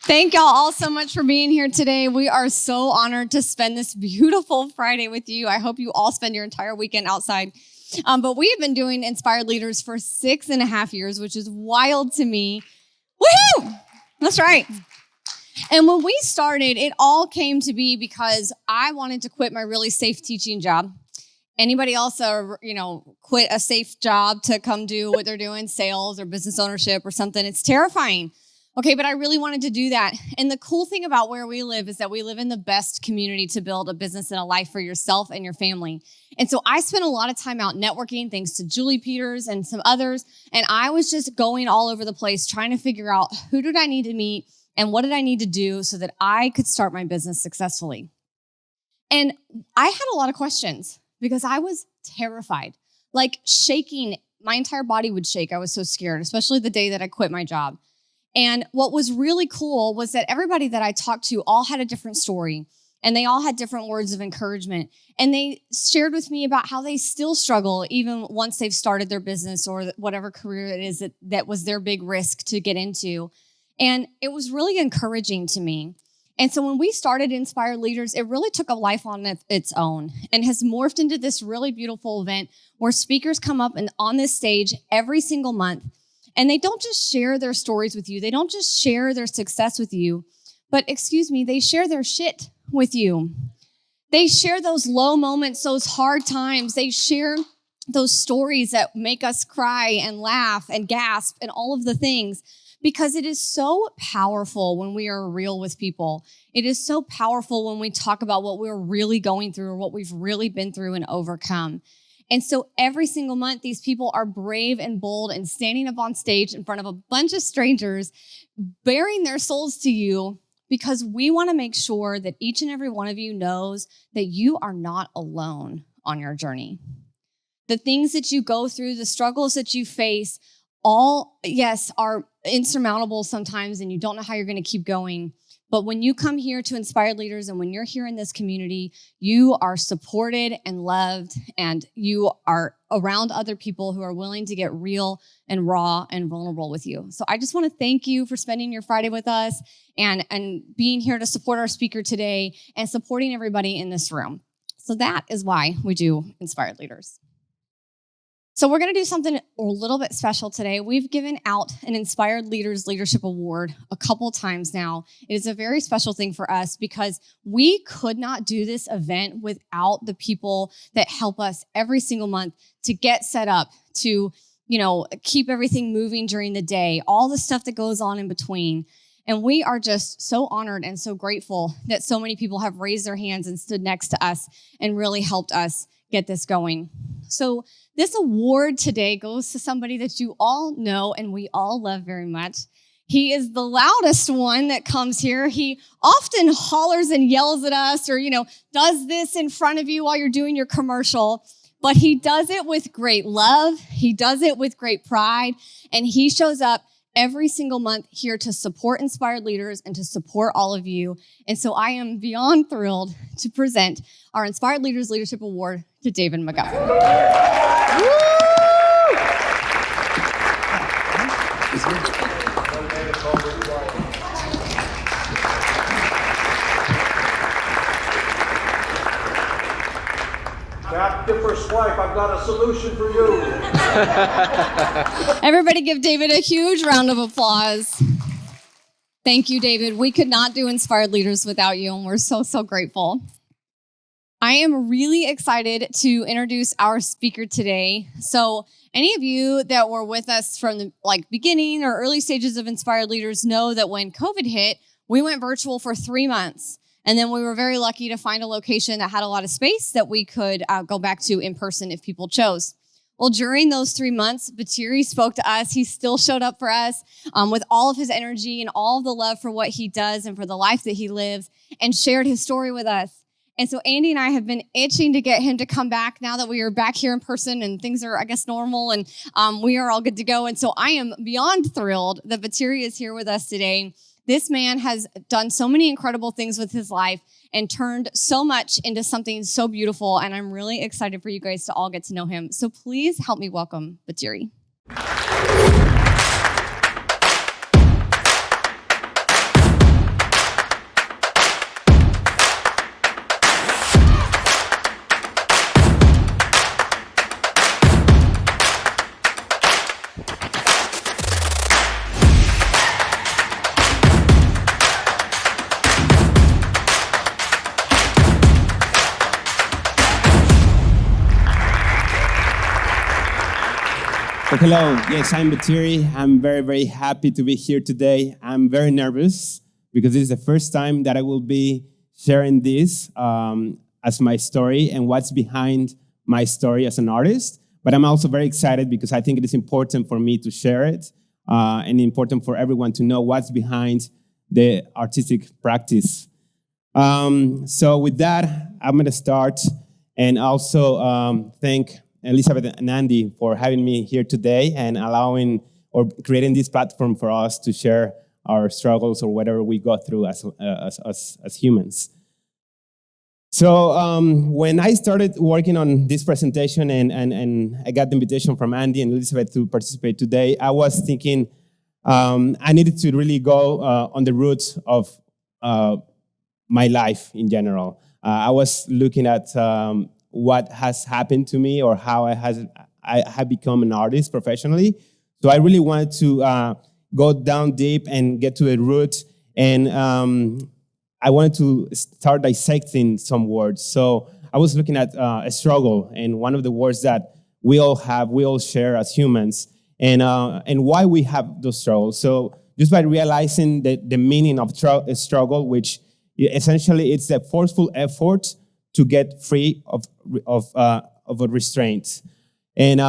Thank y'all all so much for being here today. We are so honored to spend this beautiful Friday with you. I hope you all spend your entire weekend outside. But we have been doing Inspired Leaders for 6.5 years, which is wild to me. Woohoo! That's right. And when we started, it all came to be because I wanted to quit my really safe teaching job. Anybody else, quit a safe job to come do what they're doing, sales or business ownership or something? It's terrifying. Okay, but I really wanted to do that. And the cool thing about where we live is that we live in the best community to build a business and a life for yourself and your family. And so I spent a lot of time out networking, thanks to Julie Peters and some others. And I was just going all over the place trying to figure out who did I need to meet and what did I need to do so that I could start my business successfully. And I had a lot of questions because I was terrified, like shaking. My entire body would shake. I was so scared, especially the day that I quit my job. And what was really cool was that everybody that I talked to all had a different story, and they all had different words of encouragement. And they shared with me about how they still struggle even once they've started their business or whatever career it is that was their big risk to get into. And it was really encouraging to me. And so when we started Inspired Leaders, it really took a life on its own and has morphed into this really beautiful event where speakers come up and on this stage every single month. And they don't just share their stories with you. They don't just share their success with you, but they share their shit with you. They share those low moments, those hard times. They share those stories that make us cry and laugh and gasp and all of the things, because it is so powerful when we are real with people. It is so powerful when we talk about what we're really going through or what we've really been through and overcome. And so every single month, these people are brave and bold and standing up on stage in front of a bunch of strangers, bearing their souls to you, because we want to make sure that each and every one of you knows that you are not alone on your journey. The things that you go through, the struggles that you face, all, yes, are insurmountable sometimes, and you don't know how you're going to keep going. But when you come here to Inspired Leaders and when you're here in this community, you are supported and loved, and you are around other people who are willing to get real and raw and vulnerable with you. So I just want to thank you for spending your Friday with us and being here to support our speaker today and supporting everybody in this room. So that is why we do Inspired Leaders. So we're going to do something a little bit special today. We've given out an Inspired Leaders Leadership Award a couple times now. It is a very special thing for us because we could not do this event without the people that help us every single month to get set up, to, keep everything moving during the day, all the stuff that goes on in between. And we are just so honored and so grateful that so many people have raised their hands and stood next to us and really helped us get this going. So this award today goes to somebody that you all know and we all love very much. He is the loudest one that comes here. He often hollers and yells at us or, does this in front of you while you're doing your commercial. But he does it with great love. He does it with great pride. And he shows up every single month here to support Inspired Leaders and to support all of you. And so I am beyond thrilled to present our Inspired Leaders Leadership Award to David McGuffin. Captain for Swipe, I've got a solution for you. Everybody give David a huge round of applause. Thank you, David. We could not do Inspired Leaders without you, and we're so, so grateful. I am really excited to introduce our speaker today. So any of you that were with us from the beginning or early stages of Inspired Leaders know that when COVID hit, we went virtual for 3 months. And then we were very lucky to find a location that had a lot of space that we could go back to in person if people chose. Well, during those 3 months, Betirri spoke to us. He still showed up for us with all of his energy and all of the love for what he does and for the life that he lives, and shared his story with us. And so Andy and I have been itching to get him to come back now that we are back here in person and things are, I guess, normal and we are all good to go. And so I am beyond thrilled that Betirri is here with us today. This man has done so many incredible things with his life and turned so much into something so beautiful. And I'm really excited for you guys to all get to know him. So please help me welcome Betirri. So hello, yes, I'm Betirri. I'm very, very happy to be here today. I'm very nervous because this is the first time that I will be sharing this as my story and what's behind my story as an artist. But I'm also very excited because I think it is important for me to share it and important for everyone to know what's behind the artistic practice. So with that, I'm going to start and also thank Elizabeth and Andy for having me here today and allowing or creating this platform for us to share our struggles or whatever we go through as humans. So when I started working on this presentation and I got the invitation from Andy and Elizabeth to participate today, I was thinking I needed to really go on the roots of my life in general. I was looking at what has happened to me or how I have become an artist professionally. So I really wanted to go down deep and get to the root. And I wanted to start dissecting some words. So I was looking at a struggle, and one of the words that we all share as humans, and why we have those struggles. So just by realizing the meaning of struggle, which essentially it's a forceful effort to get free of a restraint. And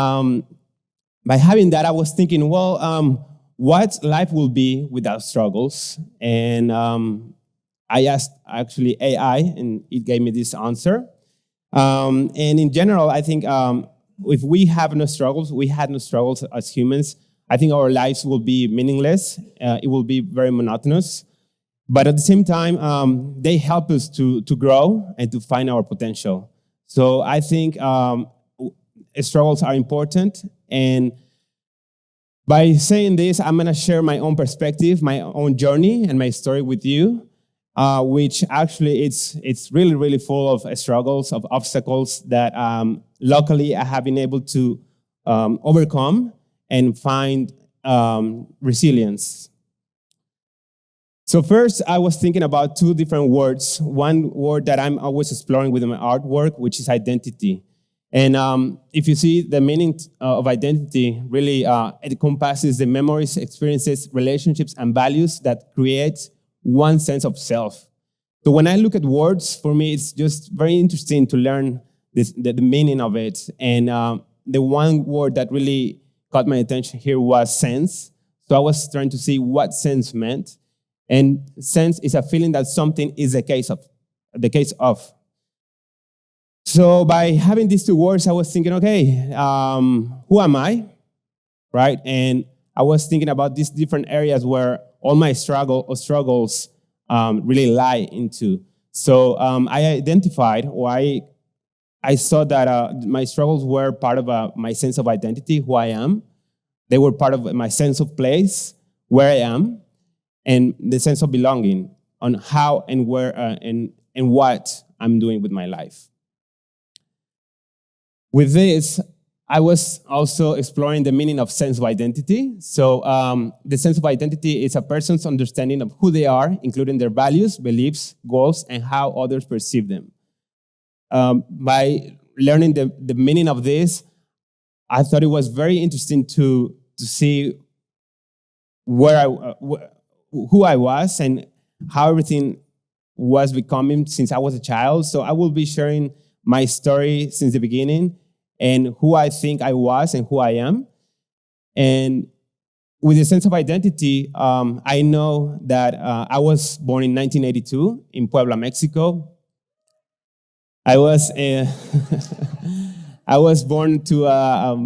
by having that, I was thinking, well, what life will be without struggles? And I asked actually AI, and it gave me this answer. And in general, I think if we have no struggles, we had no struggles as humans, I think our lives will be meaningless. It will be very monotonous. But at the same time, they help us to grow and to find our potential. So I think struggles are important. And by saying this, I'm going to share my own perspective, my own journey, and my story with you, which actually it's really, really full of struggles, of obstacles that luckily I have been able to overcome and find resilience. So first, I was thinking about two different words. One word that I'm always exploring with my artwork, which is identity. And if you see the meaning of identity, really it encompasses the memories, experiences, relationships, and values that create one sense of self. So when I look at words, for me, it's just very interesting to learn the meaning of it. And the one word that really caught my attention here was sense. So I was trying to see what sense meant. And sense is a feeling that something is the case of. So by having these two words, I was thinking, okay, who am I, right? And I was thinking about these different areas where all my struggles really lie into. So I identified, or I saw that my struggles were part of my sense of identity, who I am. They were part of my sense of place, where I am, and the sense of belonging on how and where and what I'm doing with my life. With this, I was also exploring the meaning of sense of identity. So the sense of identity is a person's understanding of who they are, including their values, beliefs, goals, and how others perceive them. By learning the meaning of this, I thought it was very interesting to see who I was and how everything was becoming since I was a child. So I will be sharing my story since the beginning and who I think I was and who I am. And with a sense of identity, I know that I was born in 1982 in Puebla, Mexico. I was I was born to a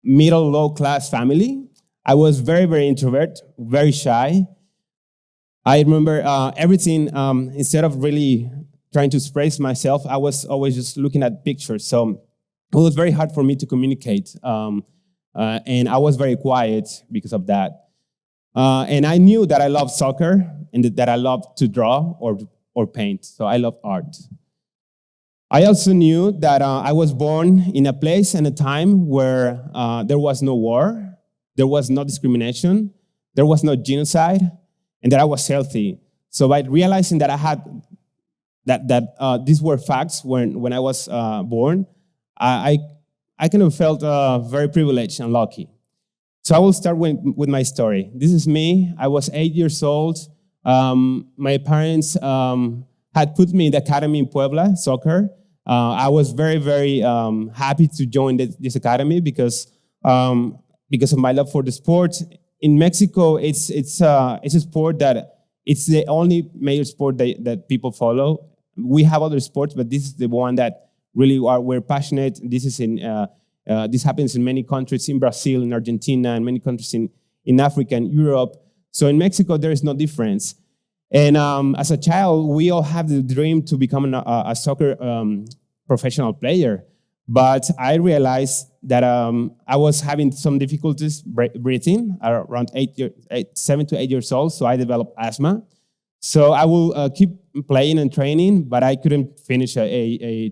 middle low class family. I was very, very introvert, very shy. I remember everything, instead of really trying to express myself, I was always just looking at pictures. So it was very hard for me to communicate. And I was very quiet because of that. And I knew that I loved soccer and that I loved to draw or paint. So I love art. I also knew that I was born in a place and a time where there was no war, there was no discrimination, there was no genocide, and that I was healthy. So by realizing that I had that these were facts when I was born, I I kind of felt very privileged and lucky. So I will start with my story. This is me. I was 8 years old. My parents had put me in the academy in Puebla, soccer. I was very, very happy to join this academy because of my love for the sport. In Mexico, it's a sport that it's the only major sport that people follow. We have other sports, but this is the one that really we're passionate. This happens in many countries, in Brazil, in Argentina, and many countries in Africa and Europe. So in Mexico, there is no difference. And as a child, we all have the dream to become a soccer professional player. But I realized that I was having some difficulties breathing around 7 to 8 years old. So I developed asthma. So I will keep playing and training, but I couldn't finish a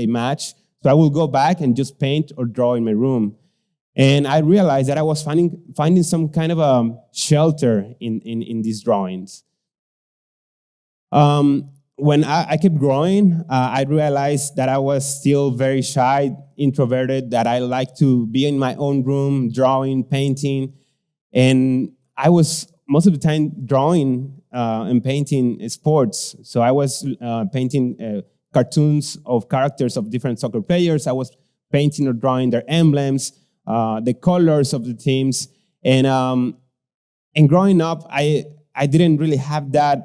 match. So I will go back and just paint or draw in my room. And I realized that I was finding some kind of a shelter in these drawings. When I kept growing, I realized that I was still very shy, introverted, that I like to be in my own room, drawing, painting. And I was most of the time drawing and painting sports. So I was painting cartoons of characters of different soccer players. I was painting or drawing their emblems, the colors of the teams. And growing up, I didn't really have that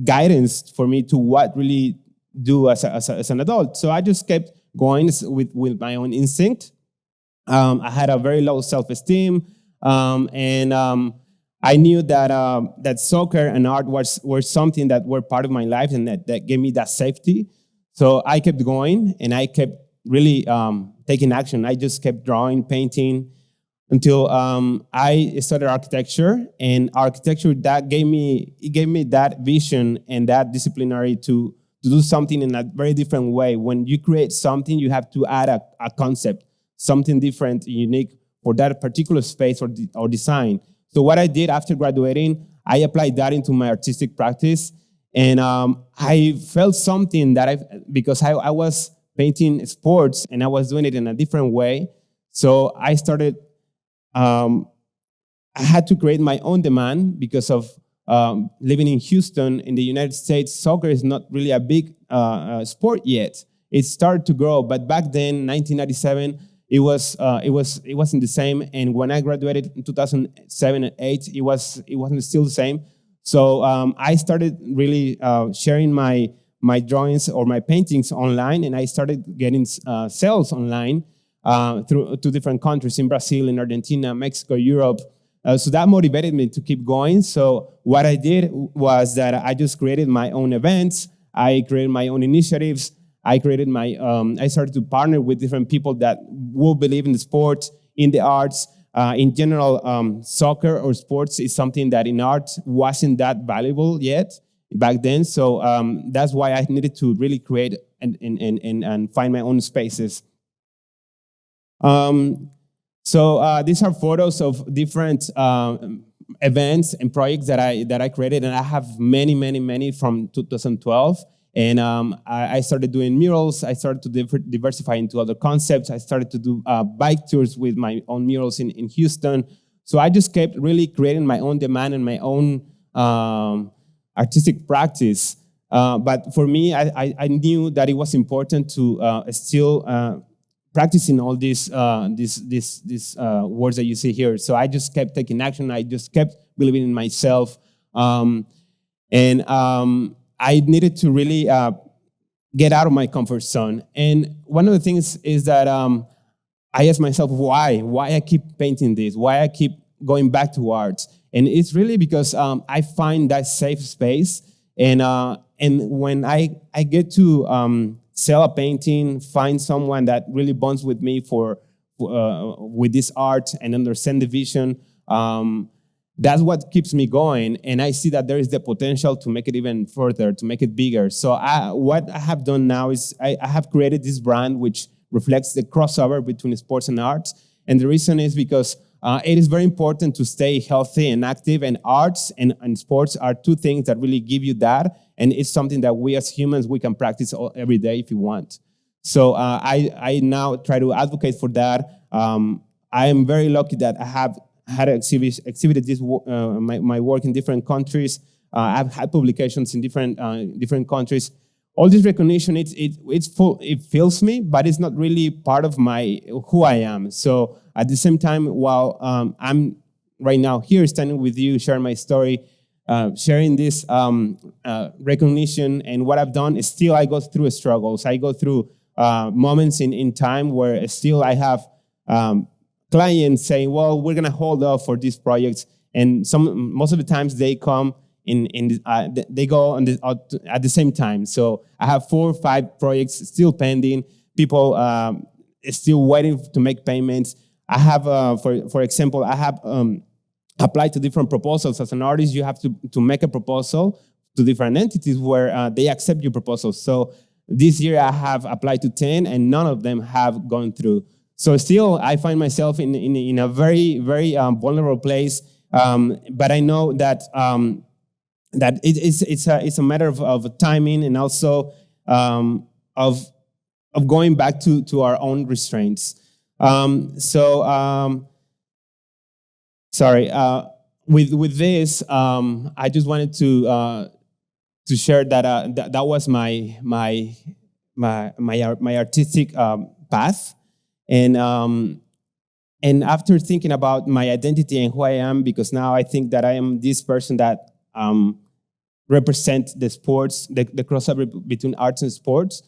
guidance for me to what really do as an adult. So I just kept going with my own instinct. I had a very low self-esteem, and I knew that soccer and art were something that were part of my life and that gave me that safety. So I kept going, and I kept really taking action. I just kept drawing, painting, until I studied architecture, and architecture gave me that vision and that disciplinary to do something in a very different way. When you create something, you have to add a concept, something different, unique for that particular space or design. So what I did after graduating, I applied that into my artistic practice, and I felt something because I was painting sports and I was doing it in a different way. So I started. I had to create my own demand because of living in Houston in the United States. Soccer is not really a big sport yet. It started to grow, but back then, 1997, it wasn't the same. And when I graduated in 2007 and 2008, it wasn't still the same. So I started really sharing my drawings or my paintings online, and I started getting sales online. Through to different countries in Brazil, in Argentina, Mexico, Europe. So that motivated me to keep going. So what I did was that I just created my own events. I created my own initiatives. I started to partner with different people that will believe in the sport, in the arts. In general, soccer or sports is something that in art wasn't that valuable yet back then. So that's why I needed to really create and find my own spaces. So these are photos of different events and projects that I created, and I have many from 2012. And I started doing murals. I started to diversify into other concepts. I started to do bike tours with my own murals in Houston. So I just kept really creating my own demand and my own artistic practice. But for me, I knew that it was important to still practicing all these words that you see here. So I just kept taking action. I just kept believing in myself. And I needed to really get out of my comfort zone. And one of the things is that I asked myself, why I keep painting this? Why I keep going back to art? And it's really because I find that safe space. And when I get to sell a painting, find someone that really bonds with me with this art and understand the vision, that's what keeps me going. And I see that there is the potential to make it even further, to make it bigger. So what I have done now is I have created this brand which reflects the crossover between sports and arts. And the reason is because it is very important to stay healthy and active, and arts and sports are two things that really give you that. And it's something that we as humans, we can practice every day if you want. So I now try to advocate for that. I am very lucky that I have had exhibited this my work in different countries. I've had publications in different countries. All this recognition, it's full. It fills me, but it's not really part of my who I am. So at the same time, while I'm right now here standing with you, sharing my story, sharing this recognition and what I've done, is still I go through struggles. I go through moments in time where still I have clients saying, "Well, we're gonna hold off for these projects," and most of the times they come they go on at the same time. So I have 4 or 5 projects still pending. People still waiting to make payments. I have, for example, I have applied to different proposals. As an artist, you have to make a proposal to different entities where they accept your proposal. So this year I have applied to 10, and none of them have gone through. So still, I find myself in a very, very vulnerable place. But I know that that it's a matter of timing, and also of going back to our own restraints. Sorry. With this, I just wanted to share that that was my artistic path, and after thinking about my identity and who I am, because now I think that I am this person that represent the sports, the crossover between arts and sports.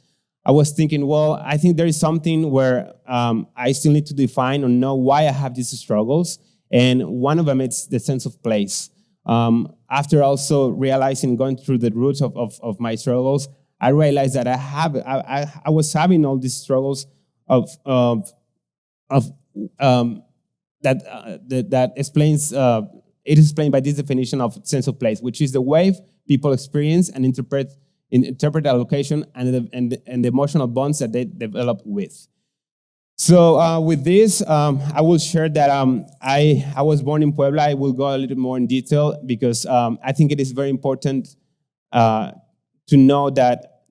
I was thinking, well, I think there is something where I still need to define or know why I have these struggles. And one of them is the sense of place. After also realizing, going through the roots of my struggles, I realized that I was having all these struggles that explains. It is explained by this definition of sense of place, which is the way people experience and interpret a location and the emotional bonds that they develop with. So with this, I will share that I was born in Puebla. I will go a little more in detail because I think it is very important to know that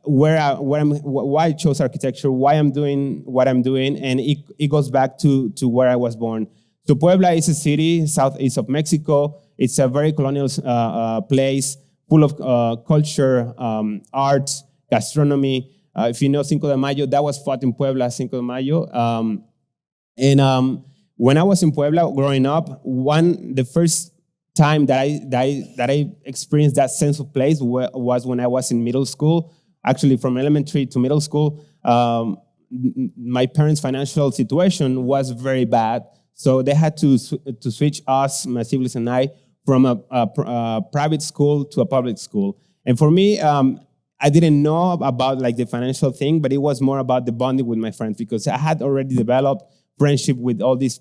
why I chose architecture, why I'm doing what I'm doing, and it goes back to where I was born. So Puebla is a city southeast of Mexico. It's a very colonial place, full of culture, art, gastronomy. If you know Cinco de Mayo, that was fought in Puebla, Cinco de Mayo. When I was in Puebla growing up, the first time that I experienced that sense of place was when I was in middle school. Actually, from elementary to middle school, my parents' financial situation was very bad. So they had to switch us, my siblings and I, from a private school to a public school. And for me, I didn't know about like the financial thing, but it was more about the bonding with my friends because I had already developed friendship with all these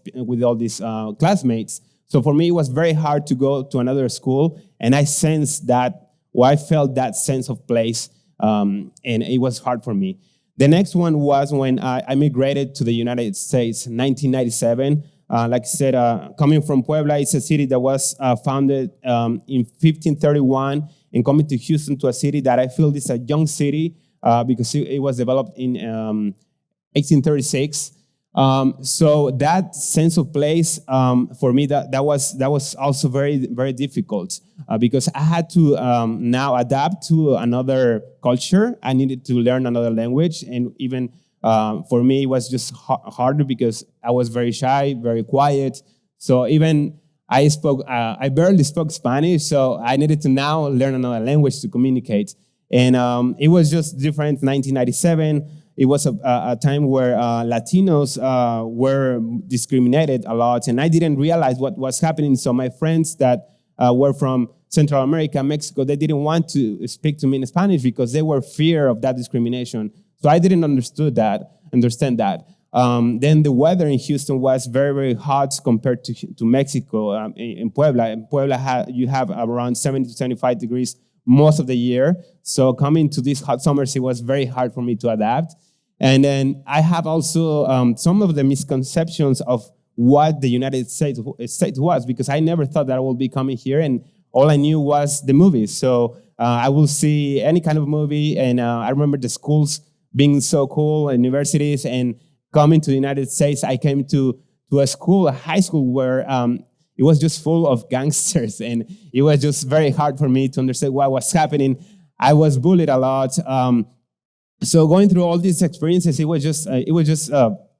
classmates. So for me, it was very hard to go to another school, and I sensed that, or I felt that sense of place, and it was hard for me. The next one was when I migrated to the United States, 1997. Like I said, coming from Puebla, it's a city that was founded in 1531, and coming to Houston, to a city that I feel is a young city because it was developed in 1836. So that sense of place for me, that was also very, very difficult because I had to now adapt to another culture. I needed to learn another language, and even for me, it was just harder because I was very shy, very quiet. So even I barely spoke Spanish, so I needed to now learn another language to communicate. And it was just different. 1997, it was a time where Latinos were discriminated a lot, and I didn't realize what was happening. So my friends that were from Central America, Mexico, they didn't want to speak to me in Spanish because they were fear of that discrimination. So I didn't understand that. Then the weather in Houston was very, very hot compared to Mexico. In Puebla, you have around 70 to 75 degrees most of the year. So coming to these hot summers, it was very hard for me to adapt. And then I have also some of the misconceptions of what the United States was, because I never thought that I would be coming here, and all I knew was the movies. So I will see any kind of movie, and I remember the schools being so cool at universities and coming to the United States, I came to a school, a high school where it was just full of gangsters, and it was just very hard for me to understand what was happening. I was bullied a lot. So going through all these experiences, it was just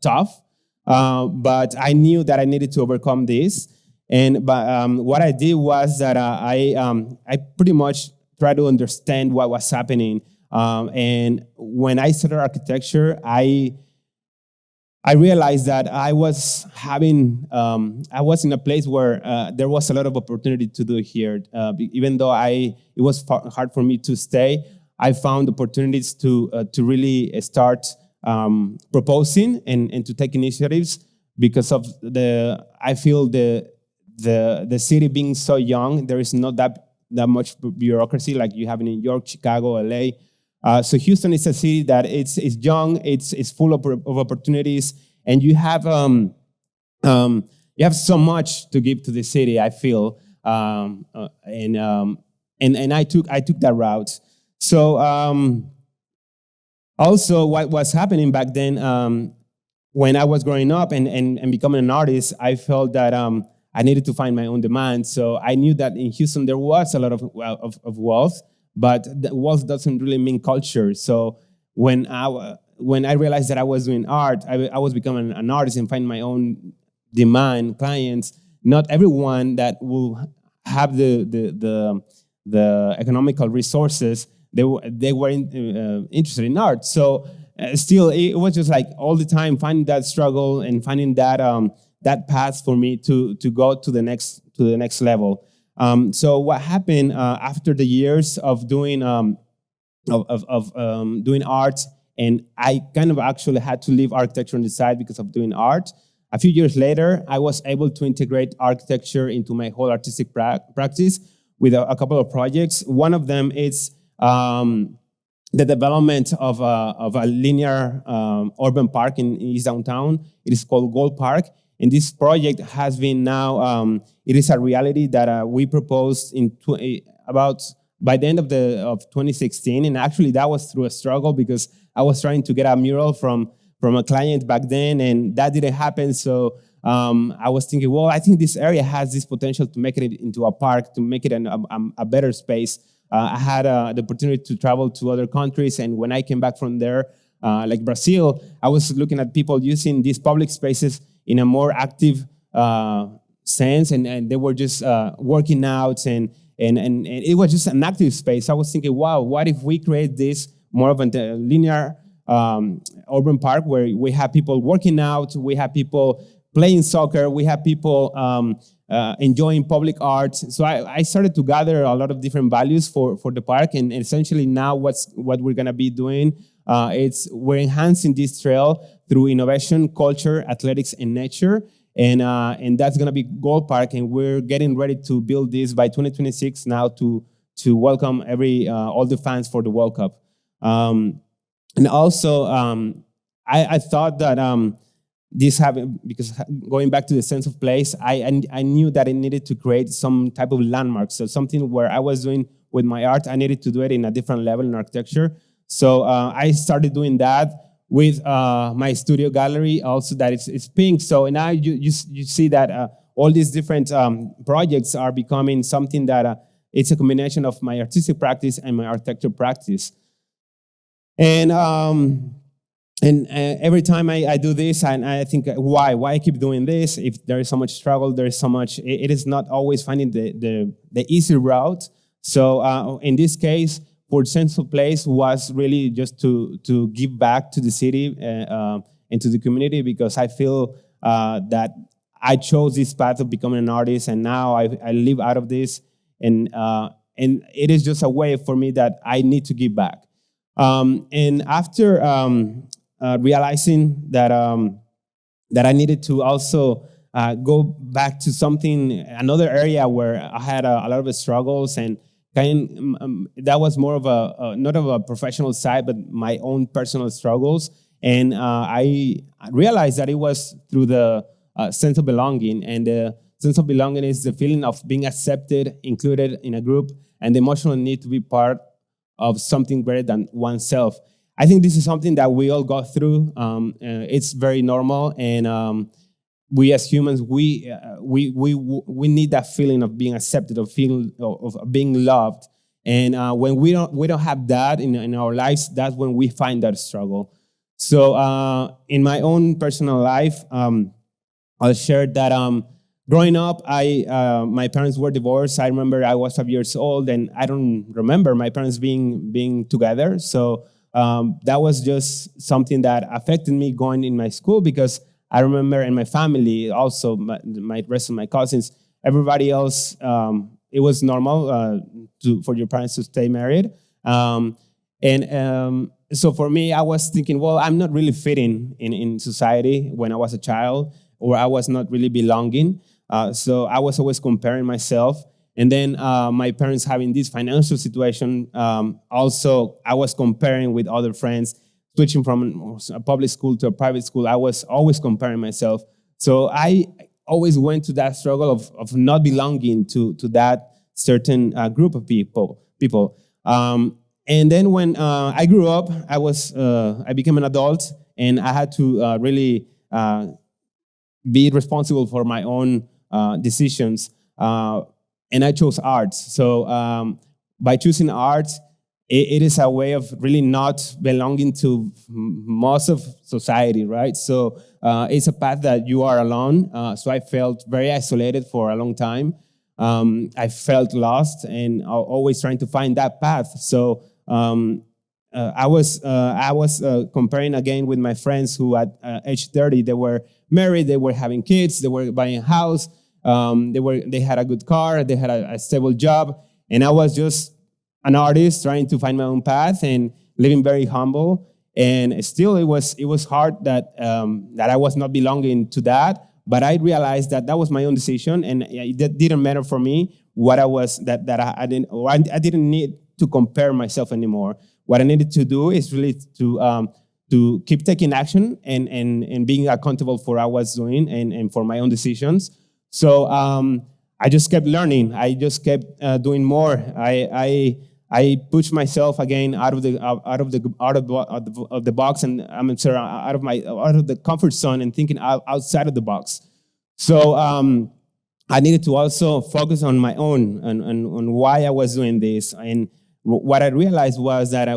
tough. But I knew that I needed to overcome this. But what I did was that I pretty much tried to understand what was happening. And when I started architecture, I realized that I was in a place where there was a lot of opportunity to do here. Even though it was hard for me to stay, I found opportunities to really start proposing and to take initiatives because of I feel the city being so young, there is not that much bureaucracy like you have in New York, Chicago, LA. So Houston is a city that it's young, it's full of opportunities, and you have so much to give to the city. I feel, and I took that route. So also, what was happening back then, when I was growing up and becoming an artist, I felt that I needed to find my own demand. So I knew that in Houston there was a lot of wealth, but the wealth doesn't really mean culture. So when I realized that I was doing art, I was becoming an artist and finding my own demand, clients. Not everyone that will have the economical resources, they were interested in art. So still, it was just like all the time finding that struggle and finding that path for me to go to the next level. So what happened after the years of doing doing art, and I kind of actually had to leave architecture on the side because of doing art. A few years later, I was able to integrate architecture into my whole artistic practice with a couple of projects. One of them is the development of a linear urban park in East Downtown. It is called Gold Park. And this project has been now, it is a reality that we proposed about by the end of 2016. And actually that was through a struggle because I was trying to get a mural from a client back then, and that didn't happen. So I was thinking, well, I think this area has this potential to make it into a park, to make it a better space. I had the opportunity to travel to other countries, and when I came back from there, like Brazil, I was looking at people using these public spaces in a more active sense, and they were just working out, and it was just an active space. I was thinking, wow, what if we create this more of a linear urban park where we have people working out, we have people playing soccer, we have people enjoying public art. So I started to gather a lot of different values for the park, and essentially now what we're gonna be doing, we're enhancing this trail through innovation, culture, athletics, and nature, and that's gonna be Gold Park, and we're getting ready to build this by 2026 now to welcome all the fans for the World Cup. And also, I thought that this happened because going back to the sense of place, I knew that I needed to create some type of landmark. So something where I was doing with my art, I needed to do it in a different level in architecture. So I started doing that with my studio gallery, also that it's pink. So now you see that all these different projects are becoming something that it's a combination of my artistic practice and my architecture practice. And every time I do this, and I think, why I keep doing this? If there is so much struggle, there is so much. It is not always finding the easy route. So in this case, for sense of place was really just to give back to the city and to the community, because I feel that I chose this path of becoming an artist, and now I live out of this, and it is just a way for me that I need to give back. And after realizing that I needed to also go back to another area where I had a lot of struggles, and that was more of not of a professional side, but my own personal struggles. And I realized that it was through the sense of belonging, and the sense of belonging is the feeling of being accepted, included in a group, and the emotional need to be part of something greater than oneself. I think this is something that we all go through. It's very normal, and we as humans, we need that feeling of being accepted, of feeling of being loved. And when we don't have that in our lives, that's when we find that struggle. So in my own personal life, I'll share that growing up, my parents were divorced. I remember I was 5 years old, and I don't remember my parents being together. So that was just something that affected me going in my school, because I remember in my family, also my rest of my cousins, everybody else, it was normal for your parents to stay married. So for me, I was thinking, well, I'm not really fitting in society when I was a child, or I was not really belonging. So I was always comparing myself. And then my parents having this financial situation, also I was comparing with other friends, switching from a public school to a private school. I was always comparing myself. So I always went to that struggle of not belonging to that certain group of people. And then when I grew up, I became an adult, and I had to really be responsible for my own decisions. And I chose arts. So by choosing arts, it is a way of really not belonging to most of society, right? So it's a path that you are alone. So I felt very isolated for a long time. I felt lost and always trying to find that path. So I was comparing again with my friends who at age 30, they were married, they were having kids, they were buying a house, they had a good car, they had a stable job, and I was just an artist trying to find my own path and living very humble. And still, it was hard that I was not belonging to that. But I realized that was my own decision, and it didn't matter for me what I was I didn't need to compare myself anymore. What I needed to do is really to keep taking action and being accountable for what I was doing and for my own decisions. So I just kept learning. I just kept doing more. I pushed myself again out of the box, and out of the comfort zone, and thinking outside of the box. So I needed to also focus on my own on why I was doing this. And what I realized was that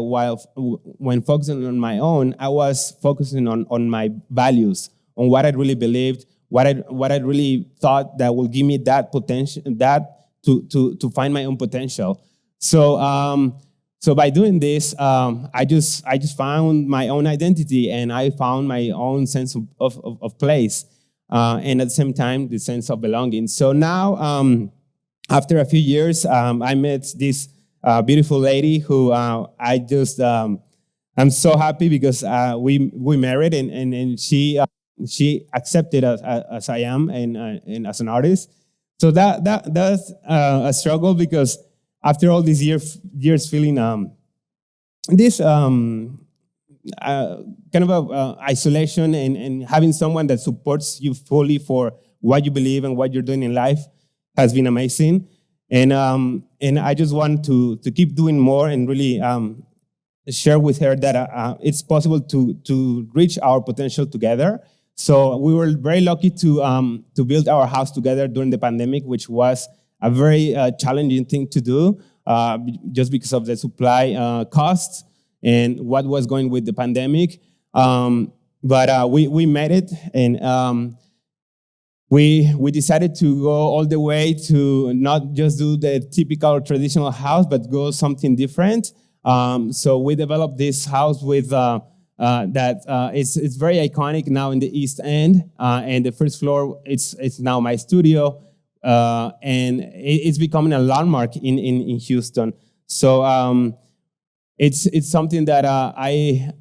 when focusing on my own, I was focusing on my values, on what I really believed, what I really thought that will give me that potential, that to find my own potential. So by doing this, I just found my own identity, and I found my own sense of place, and at the same time the sense of belonging. So now, after a few years, I met this beautiful lady who I'm so happy because we married, and she accepted as I am and as an artist. So that's a struggle, because after all these years feeling this kind of isolation and having someone that supports you fully for what you believe and what you're doing in life has been amazing. And I just want to keep doing more and really share with her that it's possible to reach our potential together. So we were very lucky to build our house together during the pandemic, which was a very challenging thing to do, just because of the supply costs and what was going with the pandemic. But we made it, and we decided to go all the way to not just do the typical traditional house, but go something different. So we developed this house with it's very iconic now in the East End, and the first floor it's now my studio. And it's becoming a landmark in Houston. So it's something that I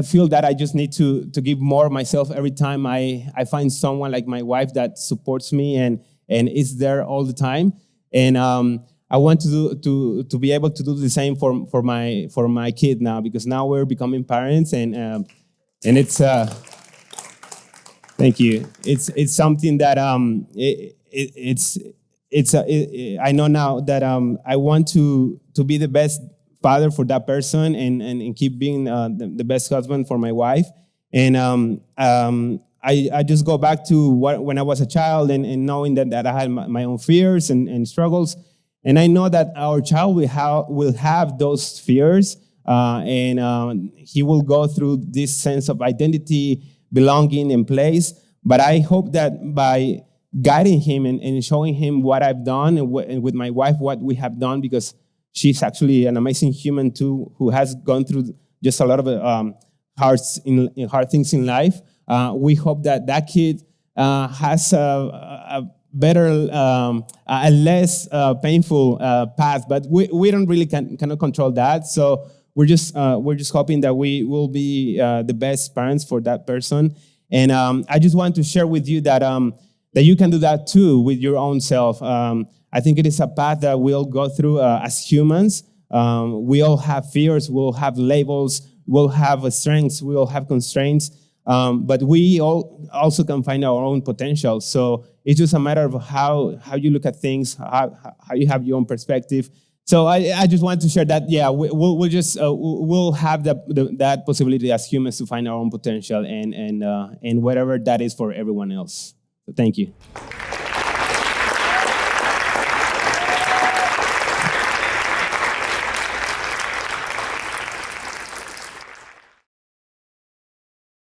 feel that I just need to give more of myself every time I find someone like my wife that supports me and is there all the time. And I want to be able to do the same for my kid now, because now we're becoming parents, and it's thank you. It's something that I know now that I want to be the best father for that person and keep being the best husband for my wife. And I just go back to when I was a child and knowing that I had my own fears and struggles. And I know that our child will have those fears, and he will go through this sense of identity, belonging, and place. But I hope that by guiding him and showing him what I've done and with my wife what we have done, because she's actually an amazing human too, who has gone through just a lot of hard things in life. We hope that kid has a better, a less painful path, but we don't really cannot control that. So we're just hoping that we will be the best parents for that person. And I just want to share with you that that you can do that too with your own self. I think it is a path that we'll go through as humans. We all have fears, we'll have labels, we'll have strengths, we'll have constraints, but we all also can find our own potential. So it's just a matter of how you look at things, how you have your own perspective. So I just want to share that. Yeah, we'll have that possibility as humans to find our own potential and whatever that is for everyone else. So thank you.